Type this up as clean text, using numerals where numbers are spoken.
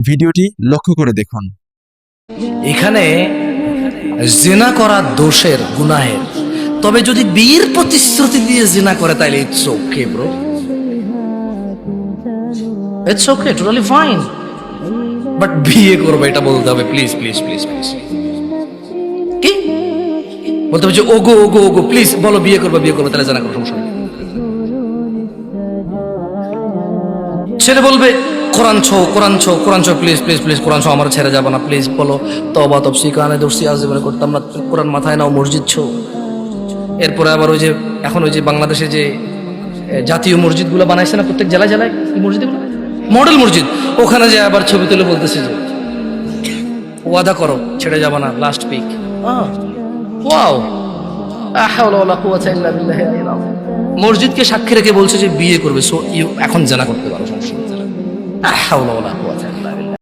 ভিডিওটি লক্ষ্য করে দেখুন। এখানে জিনা করা দোষের গুনাহের, তবে যদি বিয়ের প্রতিশ্রুতি দিয়ে জিনা করে তাহলে it's okay bro, it's okay, totally fine. But বিয়ে করবে এটা বলতে হবে, প্লিজ প্লিজ প্লিজ প্লিজ। কি বলতে হবে যে ওগো ওগো ওগো প্লিজ বলো বিয়ে করবে, বিয়ে করবে, তাহলে জানা করো, সমস্যা নেই। ছেলে বলবে কোরআন ছো কোরআন ছো কোরআন ছো, প্লিজ প্লিজ প্লিজ কোরআন ছো, আমার ছেড়ে যাবো না, প্লিজ বলো তওবা তফসি কানে দর্শি আজীবনে করতাম না, কোরআন মাথায় নাও, মসজিদ ছো। এরপরে আবার ওই যে এখন ওই যে বাংলাদেশে যে জাতীয় মসজিদগুলো বানাইছে না প্রত্যেক জেলায় জেলায়, এই মসজিদগুলো মডেল মসজিদ, ওখানে যে আবার ছবি তুলে বলতেছে যে ওয়াদা করো ছেড়ে যাবো না, লাস্ট পিক। ওয়াও, মসজিদকে সাক্ষী রেখে বলছে যে বিয়ে করবে, সো এখন জানা করতে পারো, সমস্যা নেই।